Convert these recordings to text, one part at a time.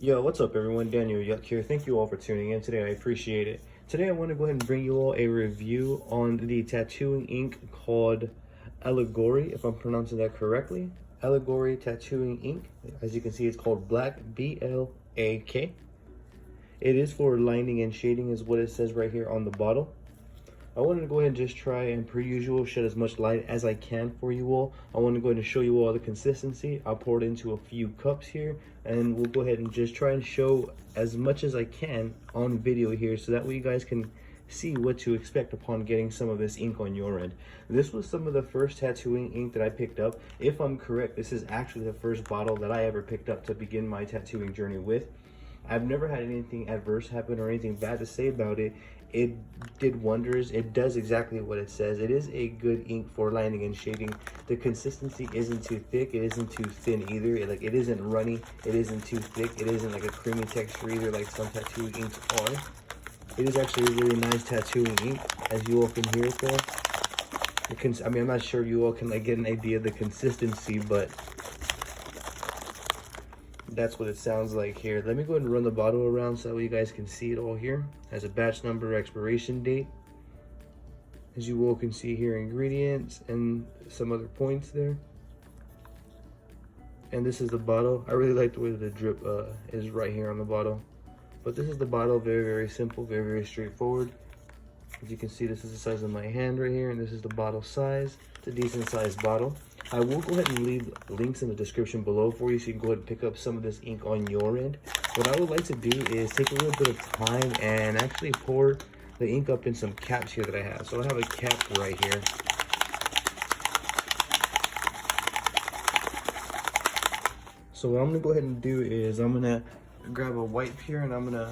Yo, what's up everyone? Daniel Yuck here. Thank you all for tuning in today. I appreciate it. Today I want to go ahead and bring you all a review on the tattooing ink called Allegory, if I'm pronouncing that correctly. Allegory Tattooing Ink. As you can see, it's called Black, B-L-A-K. It is for lining and shading is what it says right here on the bottle. I wanted to go ahead and just try and, per usual, shed as much light as I can for you all. I want to go ahead and show you all the consistency. I'll pour it into a few cups here, and we'll go ahead and just try and show as much as I can on video here, so that way you guys can see what to expect upon getting some of this ink on your end. This was some of the first tattooing ink that I picked up. If I'm correct, this is actually the first bottle that I ever picked up to begin my tattooing journey with. I've never had anything adverse happen or anything bad to say about it. It did wonders. It does exactly what it says. It is a good ink for lining and shading. The consistency isn't too thick. It isn't too thin either. It isn't runny. It isn't too thick. It isn't like a creamy texture either, like some tattooing inks are. It is actually a really nice tattooing ink, as you all can hear it there. I mean, I'm not sure you all can get an idea of the consistency, but that's what it sounds like here. Let me go ahead and run the bottle around so that you guys can see it all here. Has a batch number, expiration date. As you all can see here, ingredients and some other points there. And this is the bottle. I really like the way the drip is right here on the bottle. But this is the bottle, very, very simple, very, very straightforward. As you can see, this is the size of my hand right here, and this is the bottle size. It's a decent sized bottle. I will go ahead and leave links in the description below for you so you can go ahead and pick up some of this ink on your end. What I would like to do is take a little bit of time and actually pour the ink up in some caps here that I have. So I have a cap right here. So what I'm gonna go ahead and do is I'm gonna grab a wipe here and I'm gonna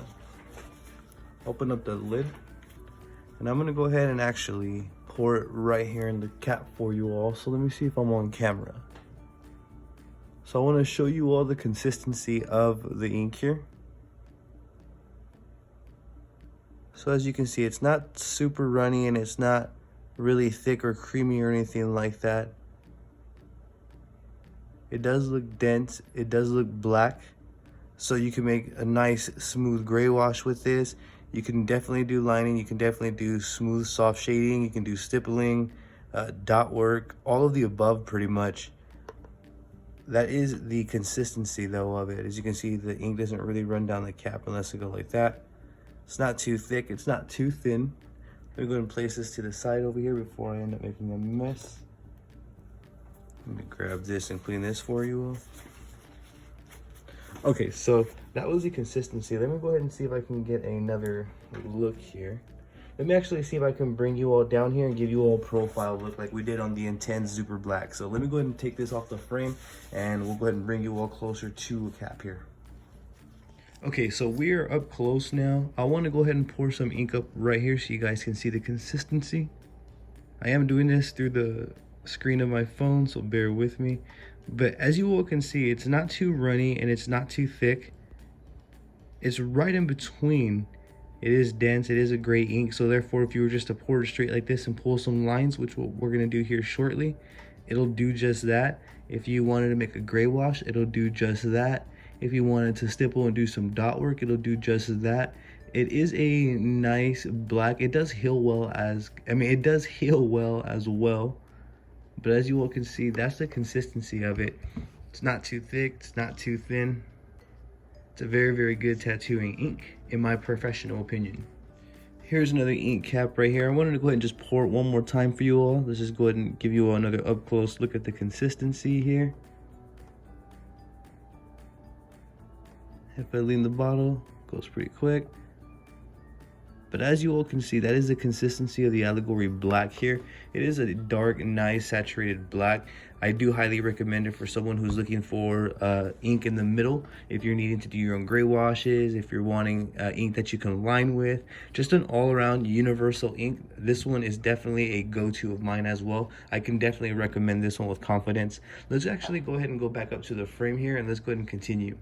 open up the lid. And I'm gonna go ahead and actually pour it right here in the cap for you all. So let me see if I'm on camera. So I want to show you all the consistency of the ink here. So as you can see, it's not super runny and it's not really thick or creamy or anything like that. It does look dense, it does look black. So you can make a nice smooth gray wash with this. You can definitely do lining, you can definitely do smooth soft shading, you can do stippling, dot work, all of the above pretty much. That is the consistency though of it. As you can see, the ink doesn't really run down the cap unless it goes like that. It's not too thick, it's not too thin. Let me go ahead and place this to the side over here before I end up making a mess. Let me grab this and clean this for you all. Okay, so that was the consistency. Let me go ahead and see if I can get another look here. Let me actually see if I can bring you all down here and give you all a profile look like we did on the Intense Super Black. So let me go ahead and take this off the frame and we'll go ahead and bring you all closer to a cap here. Okay, so we are up close now. I want to go ahead and pour some ink up right here so you guys can see the consistency. I am doing this through the screen of my phone, so bear with me. But as you all can see, it's not too runny and it's not too thick. It's right in between. It is dense, it is a gray ink, so therefore if you were just to pour it straight like this and pull some lines, which we're going to do here shortly, it'll do just that. If you wanted to make a gray wash, it'll do just that. If you wanted to stipple and do some dot work, it'll do just that. It is a nice black. It does heal well as well. But as you all can see, that's the consistency of it. It's not too thick, it's not too thin. It's a very, very good tattooing ink, in my professional opinion. Here's another ink cap right here. I wanted to go ahead and just pour it one more time for you all. Let's just go ahead and give you all another up close look at the consistency here. If I lean the bottle, it goes pretty quick. But as you all can see, that is the consistency of the Allegory Black here. It is a dark, nice, saturated black. I do highly recommend it for someone who's looking for ink in the middle. If you're needing to do your own gray washes, if you're wanting ink that you can line with, just an all-around universal ink, this one is definitely a go-to of mine as well. I can definitely recommend this one with confidence. Let's actually go ahead and go back up to the frame here and let's go ahead and continue.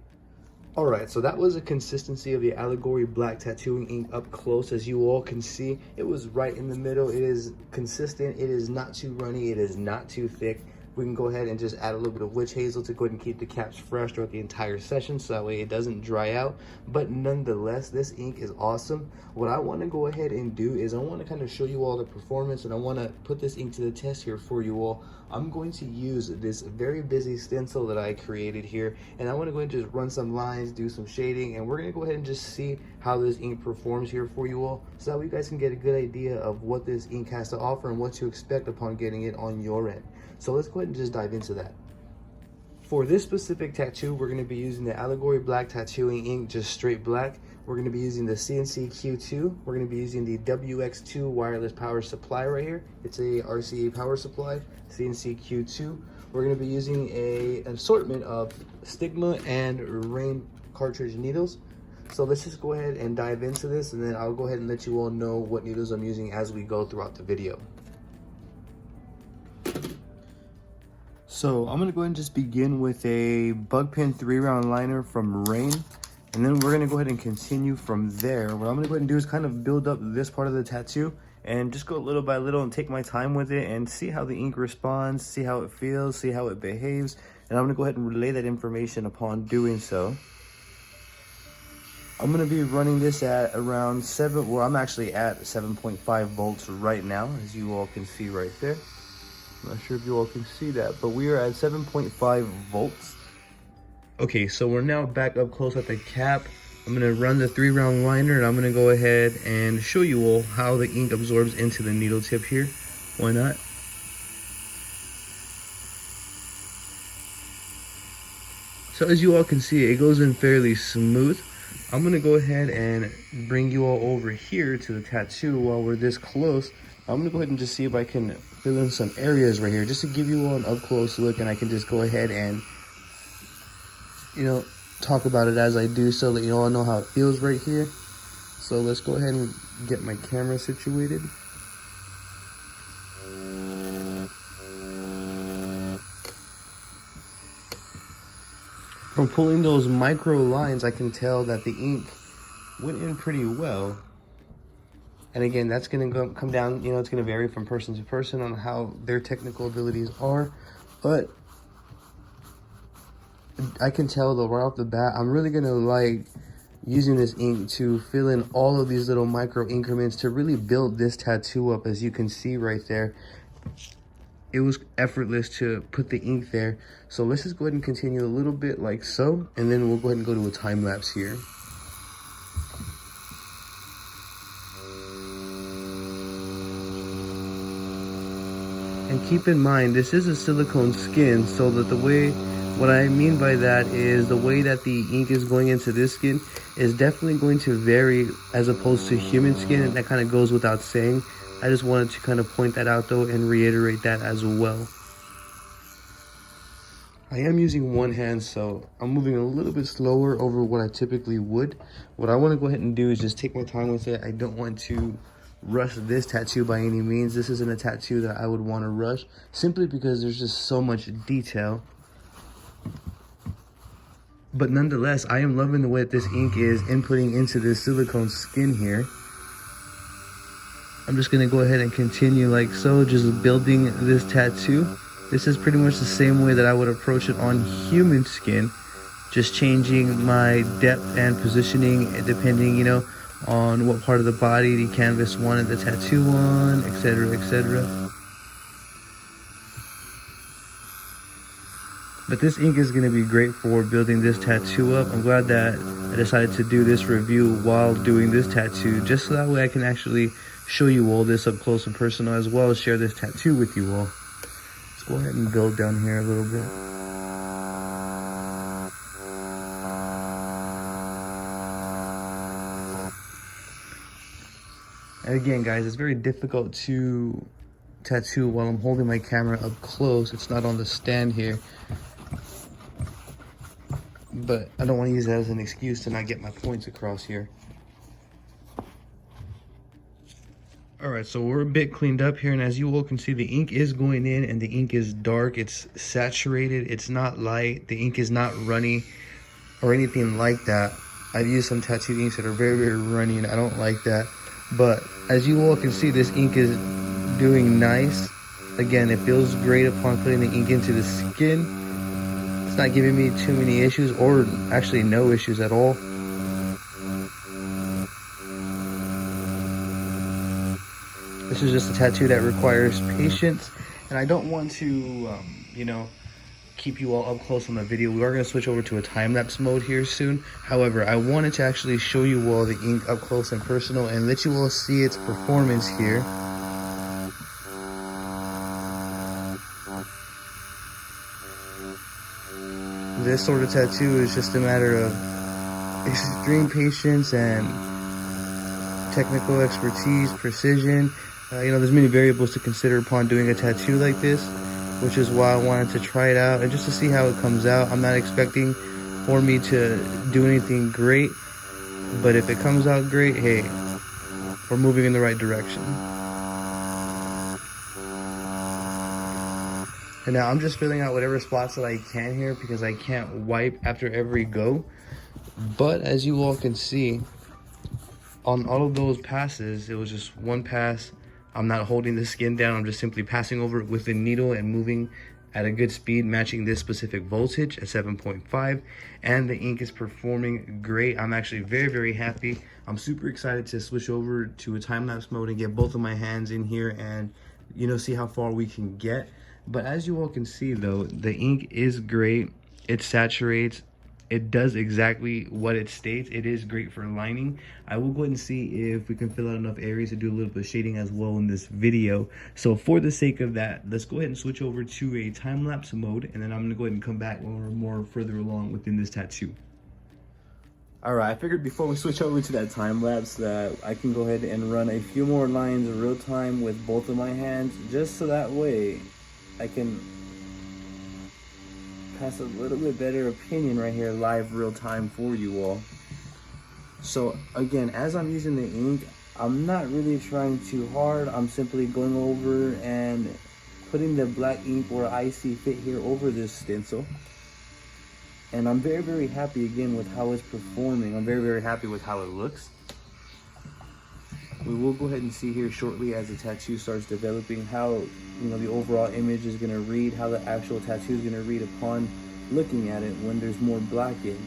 Alright, so that was the consistency of the Allegory Black Tattooing Ink up close. As you all can see, it was right in the middle. It is consistent, it is not too runny, it is not too thick. We can go ahead and just add a little bit of witch hazel to go ahead and keep the caps fresh throughout the entire session, so that way it doesn't dry out. But nonetheless, this ink is awesome. What I want to go ahead and do is I want to kind of show you all the performance, and I want to put this ink to the test here for you all. I'm going to use this very busy stencil that I created here, and I want to go ahead and just run some lines, do some shading, and we're going to go ahead and just see how this ink performs here for you all, so that way you guys can get a good idea of what this ink has to offer and what to expect upon getting it on your end. So let's go ahead and just dive into that. For this specific tattoo, we're going to be using the Allegory Black Tattoo Ink, just straight black. We're going to be using the CNC Q2. We're going to be using the WX2 wireless power supply right here. It's a RCA power supply, CNC Q2. We're going to be using an assortment of Stigma and RHEIN cartridge needles. So let's just go ahead and dive into this, and then I'll go ahead and let you all know what needles I'm using as we go throughout the video. So I'm gonna go ahead and just begin with a bug pin 3-round liner from RHEIN, and then we're gonna go ahead and continue from there. What I'm gonna go ahead and do is kind of build up this part of the tattoo and just go little by little and take my time with it and see how the ink responds, see how it feels, see how it behaves, and I'm gonna go ahead and relay that information upon doing so. I'm gonna be running this at around I'm actually at 7.5 volts right now, as you all can see right there. I'm not sure if you all can see that, but we are at 7.5 volts. Okay, so we're now back up close at the cap. I'm gonna run the 3-round liner, and I'm gonna go ahead and show you all how the ink absorbs into the needle tip here. Why not? So as you all can see, it goes in fairly smooth. I'm gonna go ahead and bring you all over here to the tattoo while we're this close. I'm gonna go ahead and just see if I can fill in some areas right here just to give you all an up close look, and I can just go ahead and, you know, talk about it as I do so that you all know how it feels right here. So let's go ahead and get my camera situated. From pulling those micro lines, I can tell that the ink went in pretty well. And again, that's going to come down, you know, it's going to vary from person to person on how their technical abilities are. But I can tell though right off the bat, I'm really going to like using this ink to fill in all of these little micro increments to really build this tattoo up. As you can see right there, it was effortless to put the ink there. So let's just go ahead and continue a little bit like so, and then we'll go ahead and go to a time lapse here. And keep in mind, this is a silicone skin, so that what I mean by that is the way that the ink is going into this skin is definitely going to vary as opposed to human skin, and that kind of goes without saying. I just wanted to kind of point that out though and reiterate that as well. I am using one hand, so I'm moving a little bit slower over what I typically would. What I want to go ahead and do is just take my time with it. I don't want to rush this tattoo by any means. This isn't a tattoo that I would want to rush, simply because there's just so much detail. But nonetheless, I am loving the way that this ink is inputting into this silicone skin here. I'm just going to go ahead and continue like so, just building this tattoo. This is pretty much the same way that I would approach it on human skin, just changing my depth and positioning depending, you know, on what part of the body the canvas wanted the tattoo on, etc., etc. But this ink is going to be great for building this tattoo up. I'm glad that I decided to do this review while doing this tattoo, just so that way I can actually show you all this up close and personal, as well as share this tattoo with you all. Let's go ahead and build down here a little bit. And again, guys, it's very difficult to tattoo while I'm holding my camera up close. It's not on the stand here. But I don't want to use that as an excuse to not get my points across here. Alright, so we're a bit cleaned up here, and as you all can see, the ink is going in, and the ink is dark. It's saturated. It's not light. The ink is not runny or anything like that. I've used some tattoo inks that are very, very runny, and I don't like that. But as you all can see, this ink is doing nice. Again, it feels great upon putting the ink into the skin. It's not giving me too many issues, or actually no issues at all. This is just a tattoo that requires patience, and I don't want to, you know, keep you all up close on the video. We are going to switch over to a time-lapse mode here soon. However, I wanted to actually show you all the ink up close and personal and let you all see its performance here. This sort of tattoo is just a matter of extreme patience and technical expertise, precision. You know, there's many variables to consider upon doing a tattoo like this, which is why I wanted to try it out and just to see how it comes out. I'm not expecting for me to do anything great, but if it comes out great, hey, we're moving in the right direction. And now I'm just filling out whatever spots that I can here because I can't wipe after every go. But as you all can see, on all of those passes, it was just one pass. I'm not holding the skin down. I'm just simply passing over it with the needle and moving at a good speed, matching this specific voltage at 7.5. And the ink is performing great. I'm actually very, very happy. I'm super excited to switch over to a time-lapse mode and get both of my hands in here and, you know, see how far we can get. But as you all can see though, the ink is great. It saturates. It does exactly what it states. It is great for lining. I will go ahead and see if we can fill out enough areas to do a little bit of shading as well in this video. So for the sake of that, let's go ahead and switch over to a time-lapse mode, and then I'm gonna go ahead and come back when we're more further along within this tattoo. All right, I figured before we switch over to that time-lapse that I can go ahead and run a few more lines in real time with both of my hands, just so that way I can pass a little bit better opinion right here live real time for you all. So again, as I'm using the ink, I'm not really trying too hard. I'm simply going over and putting the black ink where I see fit here over this stencil. And I'm very, very happy again with how it's performing. I'm very, very happy with how it looks. We will go ahead and see here shortly as the tattoo starts developing how, you know, the overall image is going to read, how the actual tattoo is going to read upon looking at it when there's more black in.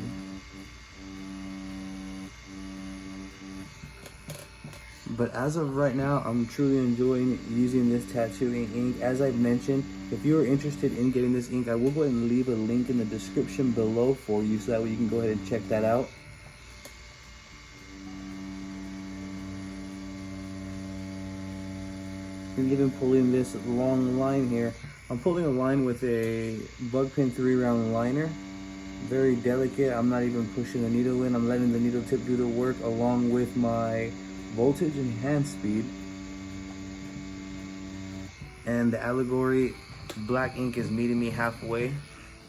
But as of right now, I'm truly enjoying using this tattooing ink. As I've mentioned, if you're interested in getting this ink, I will go ahead and leave a link in the description below for you so that way you can go ahead and check that out. And even pulling this long line here, I'm pulling a line with a bug pin 3-round liner. Very delicate. I'm not even pushing the needle in. I'm letting the needle tip do the work along with my voltage and hand speed. And the Allegory Black Ink is meeting me halfway,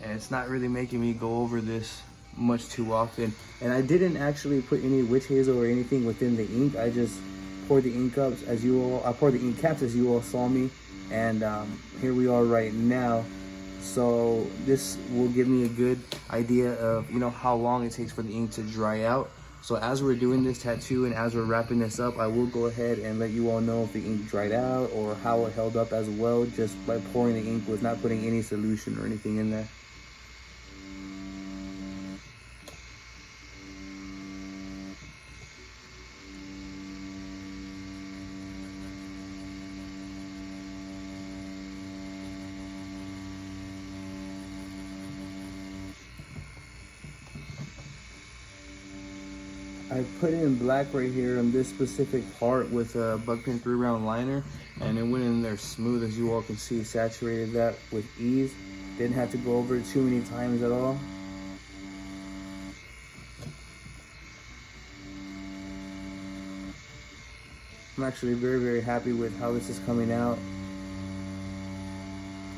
and it's not really making me go over this much too often. And I didn't actually put any witch hazel or anything within the ink. I just poured the ink cups as you all, I poured the ink caps as you all saw me, and here we are right now. So this will give me a good idea of, you know, how long it takes for the ink to dry out. So as we're doing this tattoo and as we're wrapping this up, I will go ahead and let you all know if the ink dried out or how it held up as well, just by pouring the ink with not putting any solution or anything in there. I put in black right here on this specific part with a bug pin 3-round liner, and it went in there smooth, as you all can see. Saturated that with ease. Didn't have to go over it too many times at all. I'm actually very, very happy with how this is coming out,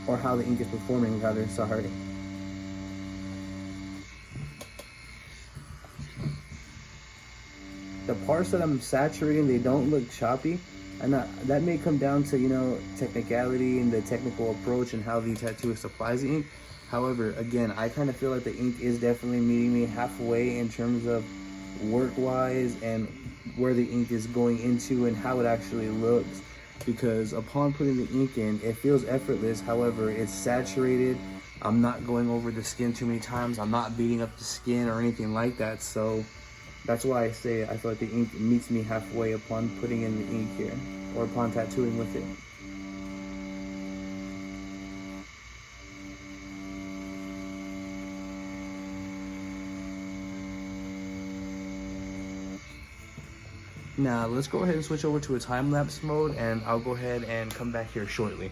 or how the ink is performing rather, sorry. The parts that I'm saturating, they don't look choppy, and that may come down to, you know, technicality and the technical approach and how the tattooist applies the ink. However, again, I kind of feel like the ink is definitely meeting me halfway in terms of work-wise and where the ink is going into and how it actually looks. because upon putting the ink in, it feels effortless. However, it's saturated. I'm not going over the skin too many times. I'm not beating up the skin or anything like that. So that's why I say I feel like the ink meets me halfway upon putting in the ink here, or upon tattooing with it. Now let's go ahead and switch over to a time-lapse mode, and I'll go ahead and come back here shortly.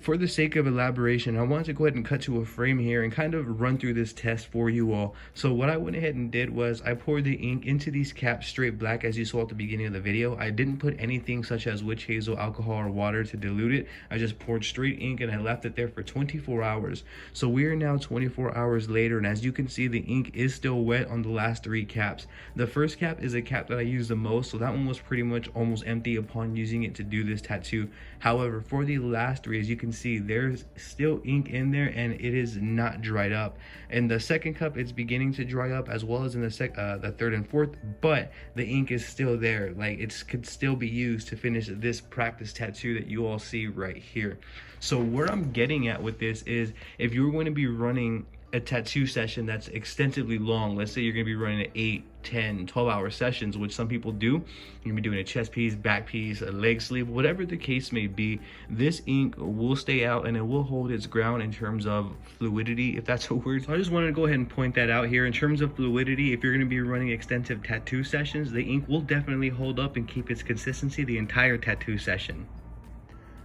For the sake of elaboration, I wanted to go ahead and cut to a frame here and kind of run through this test for you all. So what I went ahead and did was I poured the ink into these caps straight black, as you saw at the beginning of the video. I didn't put anything such as witch hazel, alcohol, or water to dilute it. I just poured straight ink and I left it there for 24 hours. So we are now 24 hours later, and as you can see, the ink is still wet on the last 3 caps. The first cap is a cap that I used the most, so that one was pretty much almost empty upon using it to do this tattoo. However, for the last 3, as you can see, there's still ink in there and it is not dried up. In the second cup, it's beginning to dry up, as well as in the third and fourth, but the ink is still there. Like, it could still be used to finish this practice tattoo that you all see right here. So what I'm getting at with this is, if you're going to be running a tattoo session that's extensively long, let's say you're going to be running 8, 10, 12-hour sessions, which some people do, you're going to be doing a chest piece, back piece, a leg sleeve, whatever the case may be, this ink will stay out and it will hold its ground in terms of fluidity, if that's a word. So I just wanted to go ahead and point that out here. In terms of fluidity, if you're going to be running extensive tattoo sessions, the ink will definitely hold up and keep its consistency the entire tattoo session.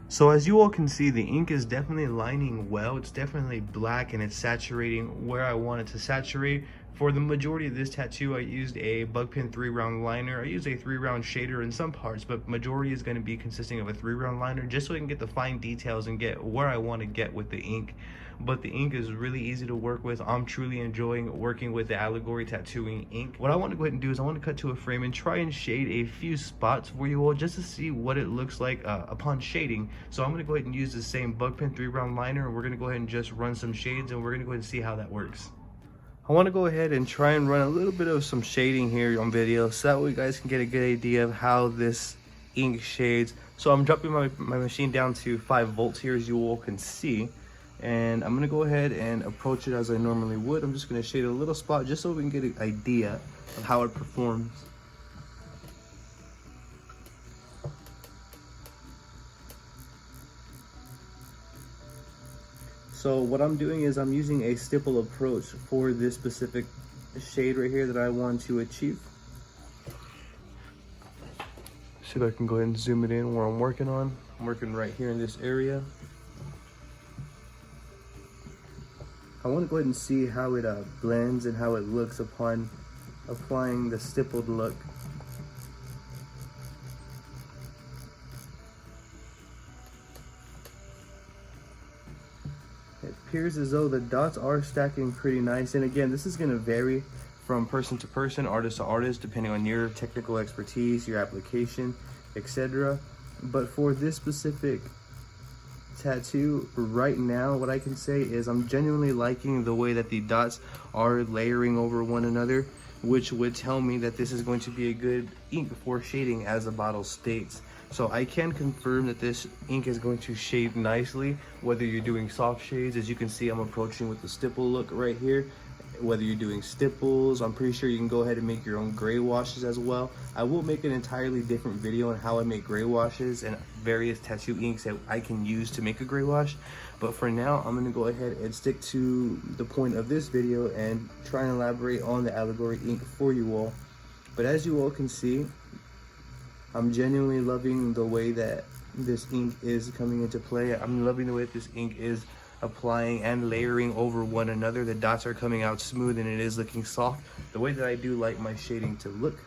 So as you all can see, the ink is definitely lining well. It's definitely black and it's saturating where I want it to saturate. For the majority of this tattoo, I used a bug pin 3-round liner. I used a 3-round shader in some parts, but majority is going to be consisting of a 3-round liner, just so I can get the fine details and get where I want to get with the ink. But the ink is really easy to work with. I'm truly enjoying working with the Allegory tattooing ink. What I want to go ahead and do is I want to cut to a frame and try and shade a few spots for you all, just to see what it looks like upon shading. So I'm going to go ahead and use the same bug pin 3-round liner, and we're going to go ahead and just run some shades, and we're going to go ahead and see how that works. I want to go ahead and try and run a little bit of some shading here on video, so that way you guys can get a good idea of how this ink shades. So I'm dropping my machine down to 5 volts here, as you all can see. And I'm gonna go ahead and approach it as I normally would. I'm just gonna shade a little spot just so we can get an idea of how it performs. So what I'm doing is I'm using a stipple approach for this specific shade right here that I want to achieve. See if I can go ahead and zoom it in where I'm working on. I'm working right here in this area. I want to go ahead and see how it blends and how it looks upon applying the stippled look. It appears as though the dots are stacking pretty nice, and again, this is going to vary from person to person, artist to artist, depending on your technical expertise, your application, etc. But for this specific tattoo right now, what I can say is I'm genuinely liking the way that the dots are layering over one another. which would tell me that this is going to be a good ink for shading, as the bottle states. So I can confirm that this ink is going to shade nicely, whether you're doing soft shades. As you can see, I'm approaching with the stipple look right here. Whether you're doing stipples, I'm pretty sure you can go ahead and make your own gray washes as well. I will make an entirely different video on how I make gray washes and various tattoo inks that I can use to make a gray wash. But for now, I'm gonna go ahead and stick to the point of this video and try and elaborate on the Allegory ink for you all. But as you all can see, I'm genuinely loving the way that this ink is coming into play. I'm loving the way that this ink is applying and layering over one another. The dots are coming out smooth and it is looking soft, the way that I do like my shading to look.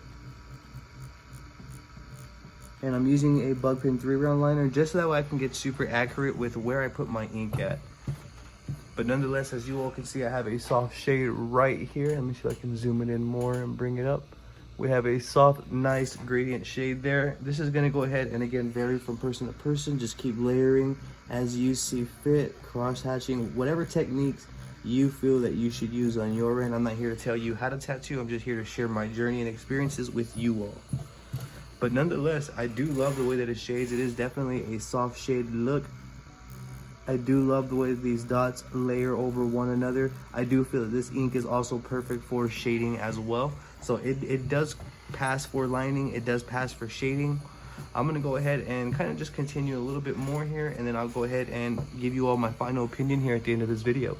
And I'm using a bug pin 3-round liner just so that way I can get super accurate with where I put my ink at. But nonetheless, as you all can see, I have a soft shade right here. Let me see if I can zoom it in more and bring it up. We have a soft, nice gradient shade there. This is gonna go ahead and again vary from person to person. Just keep layering as you see fit, cross hatching, whatever techniques you feel that you should use on your end. I'm not here to tell you how to tattoo. I'm just here to share my journey and experiences with you all. But nonetheless, I do love the way that it shades. It is definitely a soft shade look. I do love the way these dots layer over one another. I do feel that this ink is also perfect for shading as well. So it does pass for lining, it does pass for shading. I'm gonna go ahead and kind of just continue a little bit more here, and then I'll go ahead and give you all my final opinion here at the end of this video.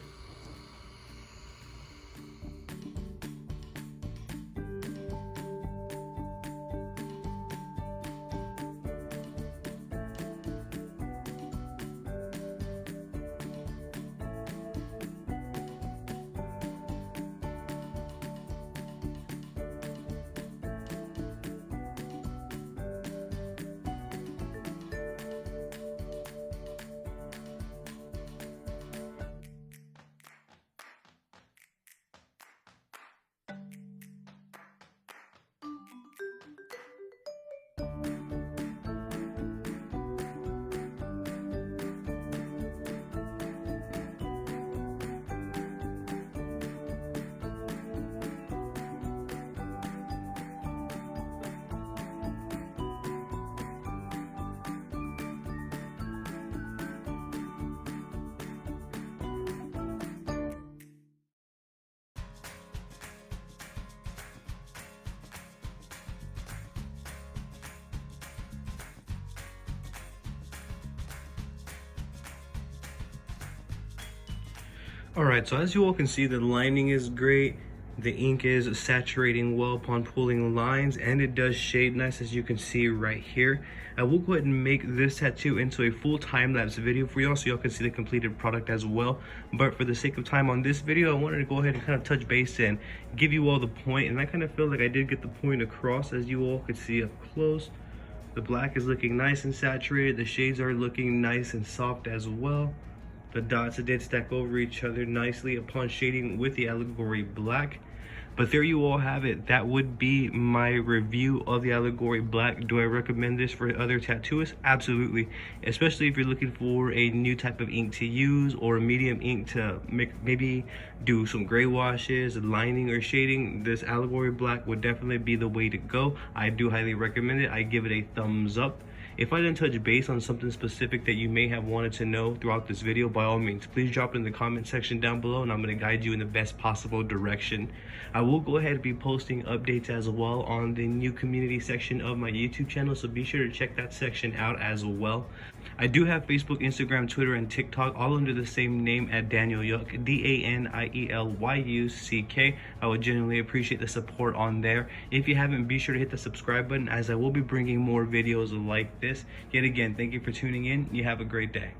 Alright, so as you all can see, the lining is great. The ink is saturating well upon pulling lines, and it does shade nice, as you can see right here. I will go ahead and make this tattoo into a full time-lapse video for y'all, so y'all can see the completed product as well. But for the sake of time on this video, I wanted to go ahead and kind of touch base and give you all the point, and I kind of feel like I did get the point across, as you all could see up close. The black is looking nice and saturated. The shades are looking nice and soft as well. The dots did stack over each other nicely upon shading with the Allegory Black. But there you all have it. That would be my review of the Allegory Black. Do I recommend this for other tattooists? Absolutely. Especially if you're looking for a new type of ink to use, or a medium ink to maybe do some gray washes, lining, or shading. This Allegory Black would definitely be the way to go. I do highly recommend it. I give it a thumbs up. If I didn't touch base on something specific that you may have wanted to know throughout this video, by all means, please drop it in the comment section down below, and I'm going to guide you in the best possible direction. I will go ahead and be posting updates as well on the new community section of my YouTube channel, so be sure to check that section out as well. I do have Facebook, Instagram, Twitter, and TikTok, all under the same name at Daniel Yuck, DANIELYUCK. I would genuinely appreciate the support on there. If you haven't, be sure to hit the subscribe button, as I will be bringing more videos like this. Yet again, thank you for tuning in. You have a great day.